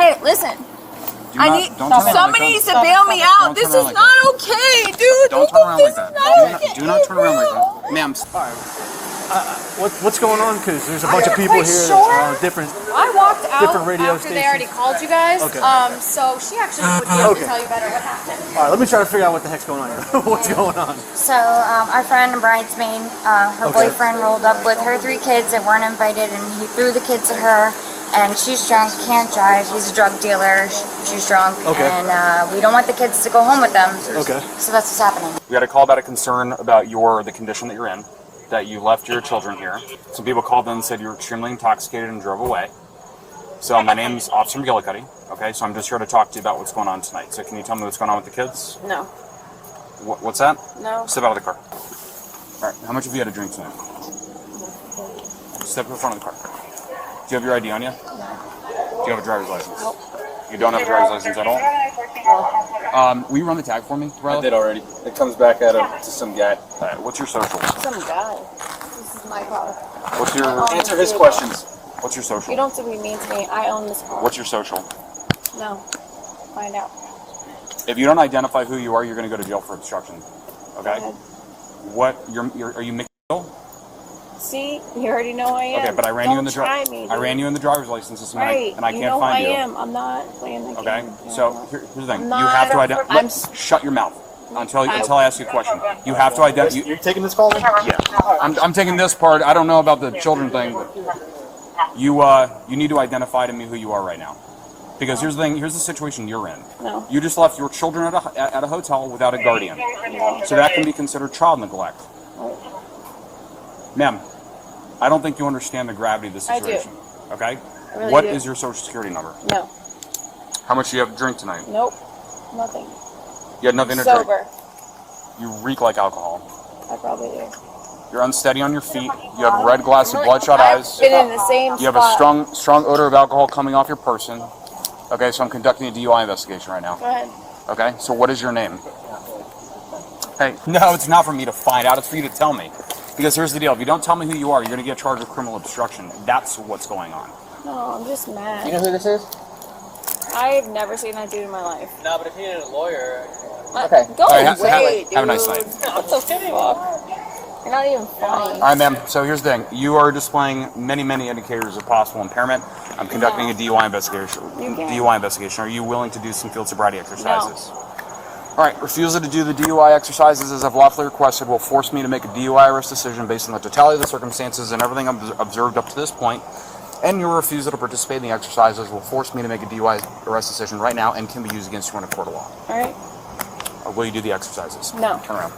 Hey, listen. Somebody needs to bail me out. This is not okay, dude. Don't turn around like that. Do not turn around like that. Ma'am. What's going on? Because there's a bunch of people here. Different. I walked out different radio after stations. they already called you guys. Okay. So she actually would be able to tell you better what happened. All right, let me try to figure out what the heck's going on here. What's going on? So our friend, bridesmaid, her boyfriend rolled up with her 3 kids that weren't invited, and he threw the kids at her. And she's drunk, can't drive. He's a drug dealer. She's drunk, and we don't want the kids to go home with them. Okay. So that's what's happening. We got a call about a concern about the condition that you're in, that you left your children here. Some people called in and said you were extremely intoxicated and drove away. So my name's Officer McGillicuddy. Okay, so I'm just here to talk to you about what's going on tonight. So can you tell me what's going on with the kids? No. What's that? No. Step out of the car. All right. How much have you had to drink tonight? Step to the front of the car. Do you have your ID on you? No. Do you have a driver's license? Nope. You don't have a driver's license at all? No. Will you run the tag for me, Riley? I did already. It comes back out to some guy. What's your social? Some guy. This is my car. What's your... Answer his questions. What's your social? You don't have to be mean to me. I own this car. What's your social? No. Find out. If you don't identify who you are, you're going to go to jail for obstruction. Okay? What? Are you McGill? See, you already know I am. Okay, but I ran you in the I ran you in the driver's license system, right. and I can't find you. I am. I'm not playing the game. Okay, so here's the thing: you have to identify. Shut your mouth until I ask you a question. You have to identify. You're taking this call? Yeah, I'm taking this part. I don't know about the children thing, but you need to identify to me who you are right now, because here's the thing. Here's the situation you're in. No. You just left your children at a hotel without a guardian, so that can be considered child neglect. Ma'am, I don't think you understand the gravity of the situation. I do. Okay? Really What do. is your social security number? No. How much do you have to drink tonight? Nope. Nothing. You had nothing to Sober. drink? You reek like alcohol. I probably do. You're unsteady on your feet. You have red glassy, bloodshot eyes. I've been in the same You have a strong odor of alcohol coming off your person. Okay, so I'm conducting a DUI investigation right now. Go ahead. Okay, so what is your name? Hey, no, it's not for me to find out. It's for you to tell me. Because here's the deal. If you don't tell me who you are, you're going to get charged with criminal obstruction. That's what's going on. No, I'm just mad. You know who this is? I've never seen that dude in my life. No, but if you needed a lawyer... Okay. Go away, dude. Have a nice night. What the fuck? You're not even funny. All right, ma'am. So here's the thing. You are displaying many, many indicators of possible impairment. I'm conducting a DUI investigation. Are you willing to do some field sobriety exercises? No. All right. Refusal to do the DUI exercises as I've lawfully requested will force me to make a DUI arrest decision based on the totality of the circumstances and everything I've observed up to this point. And your refusal to participate in the exercises will force me to make a DUI arrest decision right now and can be used against you in a court of law. All right. Or will you do the exercises? No. Turn around.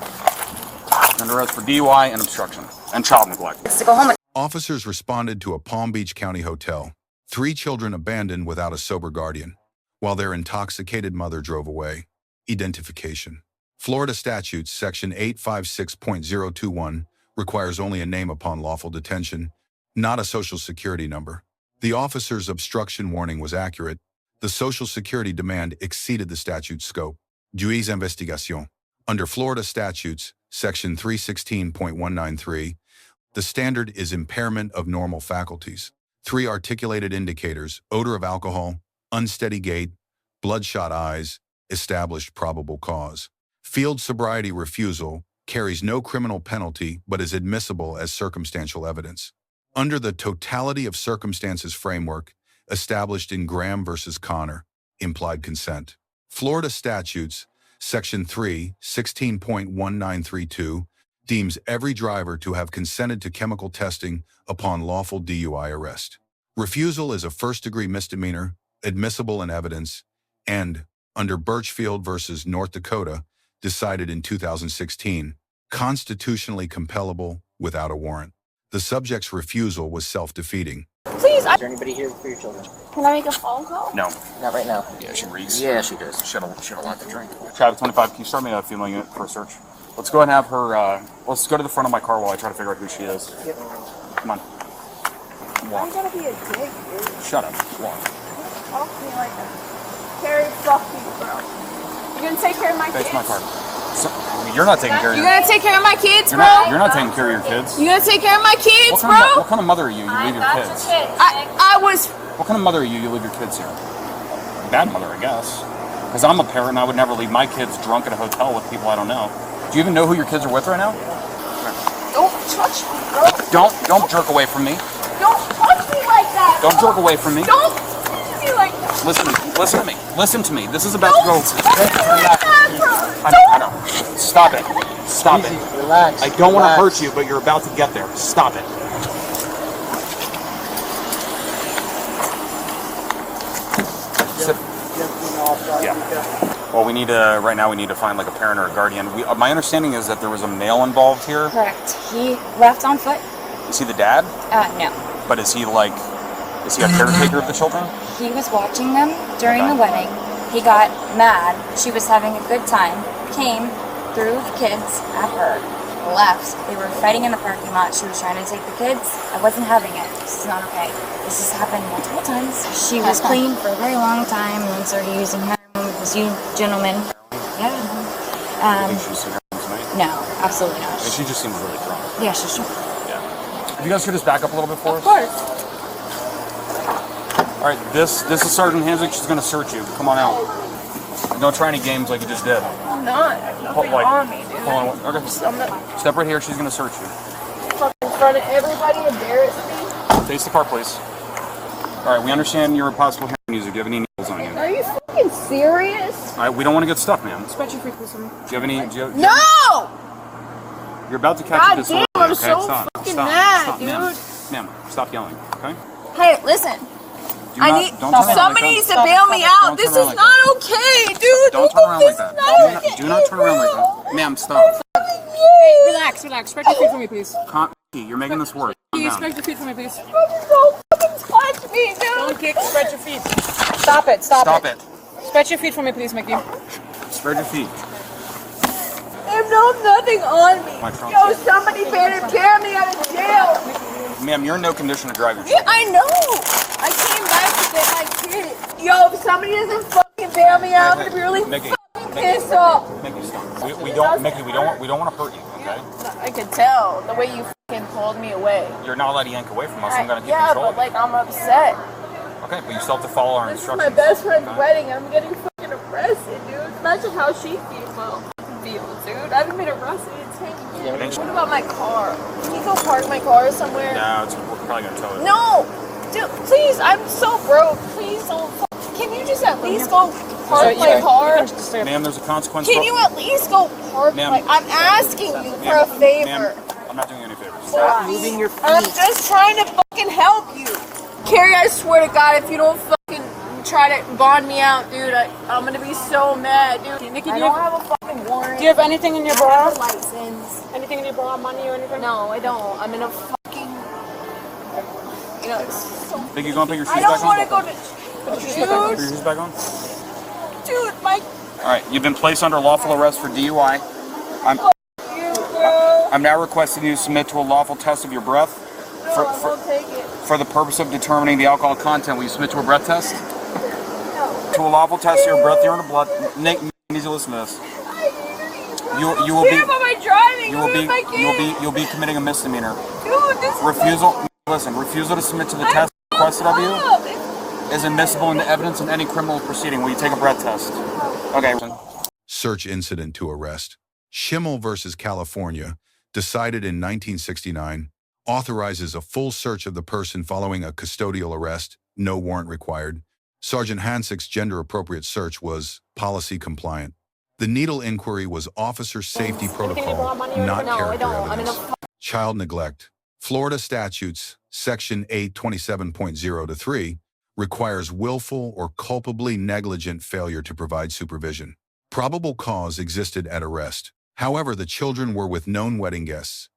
Under arrest for DUI and obstruction and child neglect. To go home. Officers responded to a Palm Beach County hotel. 3 children abandoned without a sober guardian, while their intoxicated mother drove away. Identification. Florida statute section 856.021 requires only a name upon lawful detention, not a social security number. The officer's obstruction warning was accurate. The social security demand exceeded the statute's scope. Juez investigación. Under Florida statutes, section 316.193, the standard is impairment of normal faculties. 3 articulated indicators: odor of alcohol, unsteady gait, bloodshot eyes, established probable cause. Field sobriety refusal carries no criminal penalty but is admissible as circumstantial evidence. Under the totality of circumstances framework established in Graham v. Connor, implied consent. Florida statutes, section 316.1932, deems every driver to have consented to chemical testing upon lawful DUI arrest. Refusal is a first-degree misdemeanor, admissible in evidence, and, under Birchfield v. North Dakota, decided in 2016, constitutionally compellable without a warrant. The subject's refusal was self-defeating. Please, Is there anybody here for your children? can I make a phone call? No. Not right now. Yeah, she reeks. Yeah, she does. She had a lot to drink. Travis 25, can you start me a female unit for a search? Let's go ahead and have her, let's go to the front of my car while I try to figure out who she is. Yep. Come on. Why you gotta be a dick, dude? Shut up. Walk. Talk to me like that. Carrie, fuck you, bro. You gonna take care of my Face kids? my car. So, you're not taking care of You your gonna take care of my kids, bro? You're not taking care of your kids. You gonna take care of my kids, bro? What kind of mother are you? You leave your kids. I was. What kind of mother are you? You leave your kids here. bad mother, I guess. Because I'm a parent and I would never leave my kids drunk at a hotel with people I don't know. Do you even know who your kids are with right now? Don't touch me, bro. Don't jerk away from me. Don't touch me like that. Don't jerk away from me. Don't touch me like that. Listen to me. This is about to go. Don't touch me like that, bro. I know. Stop it. Stop it. Relax. I don't want to hurt you, but you're about to get there. Stop it. Sit. Yeah. Well, we need to, right now we need to find like a parent or a guardian. My understanding is that there was a male involved here. Correct. He left on foot. Is he the dad? No. But is he a caretaker of the children? He was watching them during Okay. the wedding. He got mad. She was having a good time. Came, threw the kids at her, left. They were fighting in the parking lot. She was trying to take the kids. I wasn't having it. This is not okay. This has happened multiple times. She was clean for a very long time and then started using heroin with this gentleman. Yeah. I think she was tonight. No, absolutely not. And she just seems really drunk. Yeah, she's drunk. Yeah. If you guys could just back up a little bit for us. Of course. All right, this is Sergeant Hansick. She's gonna search you. Come on out. Don't try any games like you just did. I'm not. Nothing on me, dude. Hold on. Okay. I'm not Step right here. She's gonna search you. in front of everybody, embarrass me. Face the car, please. All right. We understand you're a possible heroin user. Do you have any needles on you? Are you fucking serious? All right. We don't want to get stuck, man. Scratch your feet, please. Do you have any? No! You're about to catch God a disorderly. damn, I'm Okay. so Stop. fucking Stop. mad, Stop. dude. Ma'am, stop yelling. Okay. Hey, listen. Do not- don't turn around Somebody like needs that. to bail me out. Don't This turn around is like not okay, dude. Don't turn around like that. Do not turn around like bro. that. Ma'am, stop. Relax. Spread your feet for me, please. You're making this worse. Calm down. Spread your feet for me, please. Don't fucking touch me, dude. Don't kick. Spread your feet. Stop it. Stop it. Spread your feet for me, please, Mickey. Spread your feet. There's nothing on me. My trunk. Yo, somebody better tear me out of jail. Ma'am, you're in no condition to drive your Yeah, I know. I came back to get my kid. Yo, if somebody doesn't fucking bail me out, I'm gonna be really Mickey, fucking pissed off. Mickey, stop. We don't want to hurt you, okay? I could tell the way you fucking pulled me away. You're not allowed to yank away from us. I'm gonna keep Yeah, control. but like I'm upset. Okay, but you still have to follow our This is instructions. my best friend's okay? wedding. I'm getting fucking arrested, dude. Imagine how she feels, dude. I haven't been arrested in 10 years. What about my car? Can you go park my car somewhere? No, we're probably gonna tow it. No! Dude, please, I'm so broke. Please don't. Can you just at least go park my car? Ma'am, there's a consequence. Can you at least go park Ma'am. my... I'm asking you for a favor. Ma'am, I'm not doing you any favors. Stop moving your feet. I'm just trying to fucking help you. Carrie, I swear to God, if you don't fucking try to bond me out, dude, I'm gonna be so mad, dude. Nikki, I don't have a fucking warrant. Do you have anything in your I bra? have a license. Anything in your bra? Money or anything? No, I don't. I'm in a fucking... You know, it's so... Think you're gonna put your shoes I back don't on? want to go to... Put your Dude, shoes back on. dude, my... All right, you've been placed under lawful arrest for DUI. I'm now requesting you to submit to a lawful test of your breath. No, I won't take it. For the purpose of determining the alcohol content, will you submit to a breath test? No. To a lawful test of your breath, urine, and blood. Nick, you need to listen to this. You will Care about my driving. you'll be committing a misdemeanor. Dude, this Refusal to submit to the test requested of you is admissible into evidence in any criminal proceeding. Will you take a breath test? Okay. Search incident to arrest. Schimmel versus California, decided in 1969, authorizes a full search of the person following a custodial arrest, no warrant required. Sergeant Hansick's gender-appropriate search was policy compliant. The needle inquiry was officer safety protocol, not character evidence. Child neglect. Florida statutes, section 827.0-3, requires willful or culpably negligent failure to provide supervision. Probable cause existed at arrest. However, the children were with known wedding guests,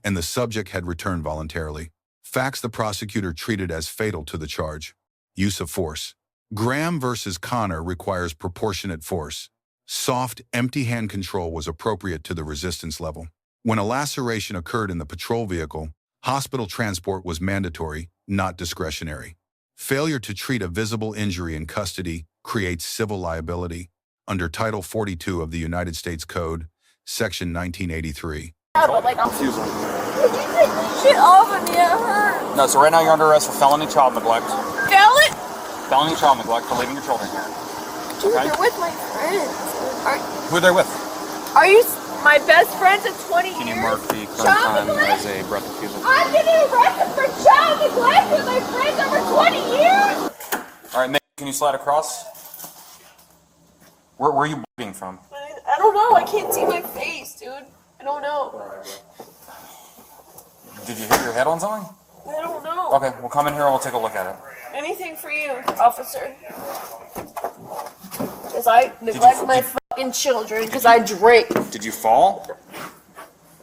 and the subject had returned voluntarily. Facts the prosecutor treated as fatal to the charge. Use of force. Graham versus Connor requires proportionate force. Soft, empty hand control was appropriate to the resistance level. When a laceration occurred in the patrol vehicle, hospital transport was mandatory, not discretionary. Failure to treat a visible injury in custody creates civil liability under Title 42 of the United States Code, Section 1983. like, I'm... Refusal. Could you take this shit off of me? It hurts. No, so right now you're under arrest for felony child neglect. Felon? Felony child neglect for leaving your children here. Dude, Okay. they're with my friends. Who are they with? Are you my best friends at 20 Can you years? mark the current Child time neglect? as a breath refusal? I'm getting arrested for child neglect with my friends over 20 years? All right, can you slide across? Where are you bleeding from? I don't know. I can't see my face, dude. I don't know. Did you hit your head on something? I don't know. Okay, we'll come in here and we'll take a look at it. Anything for you, officer. Because I neglect my fucking children because I drink. Did you fall?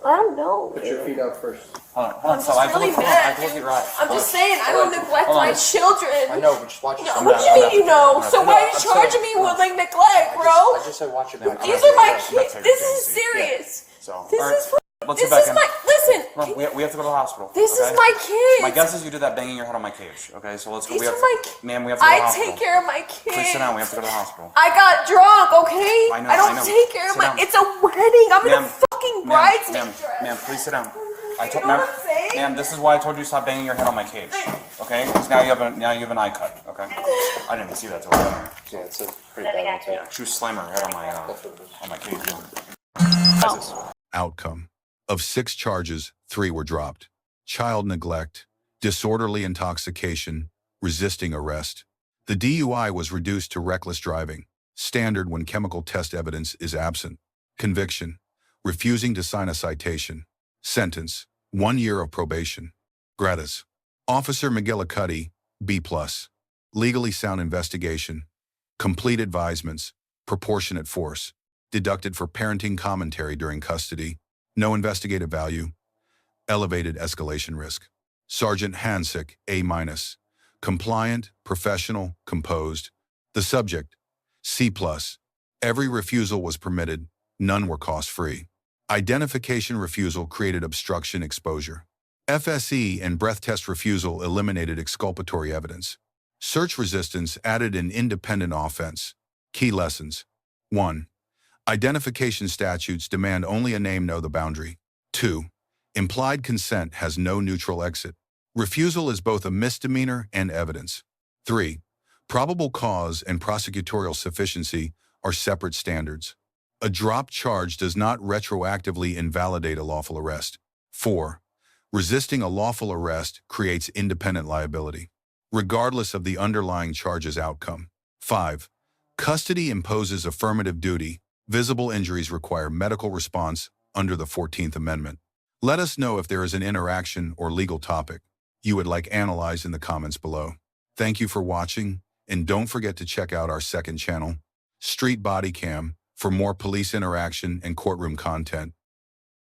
I don't know. Put your feet out first. Hold on. I'm So just I have to really look, mad. I have to look at your eye. I'm just saying, I don't neglect Hold on. my children. I know, but just watch No, yourself. what do you mean you know? So why are you I'm charging sorry. me with like neglect, bro? I just said watch your mouth. These are my kids. This is serious. So, This all right, is let's this get back is in. my listen. Come on, we have to go to the hospital. This okay? is my kids. My guess is you did that banging your head on my cage. Okay, so let's go. These We have are my kids. ma'am, we have to go to the I hospital. take care of my kids. Please sit down. We have to go to the hospital. I got drunk, okay? I know, I don't I know. take care of Sit my. down. It's a wedding. I'm in a Ma'am, fucking bridesmaid ma'am, dress. ma'am, please sit down. I You told know ma'am, what I'm saying? ma'am, this is why I told you to stop banging your head on my cage. Okay? Because now you have an eye cut. Okay? I didn't even see that till later. Yeah, it's a pretty bad one too. Yeah, she was slamming her head on my cage. Outcome. Of 6 charges, 3 were dropped. Child neglect, disorderly intoxication, resisting arrest. The DUI was reduced to reckless driving, standard when chemical test evidence is absent. Conviction, refusing to sign a citation. Sentence, 1 year of probation. Gratis. Officer McGillicuddy, B+. Legally sound investigation. Complete advisements. Proportionate force. Deducted for parenting commentary during custody. No investigative value. Elevated escalation risk. Sergeant Hansick, A-. Compliant, professional, composed. The subject, C+. Every refusal was permitted. None were cost-free. Identification refusal created obstruction exposure. FSE and breath test refusal eliminated exculpatory evidence. Search resistance added an independent offense. Key lessons. 1. Identification statutes demand only a name know the boundary. 2. Implied consent has no neutral exit. Refusal is both a misdemeanor and evidence. 3. Probable cause and prosecutorial sufficiency are separate standards. A dropped charge does not retroactively invalidate a lawful arrest. 4. Resisting a lawful arrest creates independent liability, regardless of the underlying charge's outcome. 5. Custody imposes affirmative duty. Visible injuries require medical response under the 14th Amendment. Let us know if there is an interaction or legal topic you would like analyzed in the comments below. Thank you for watching, and don't forget to check out our second channel, Street Bodycam, for more police interaction and courtroom content.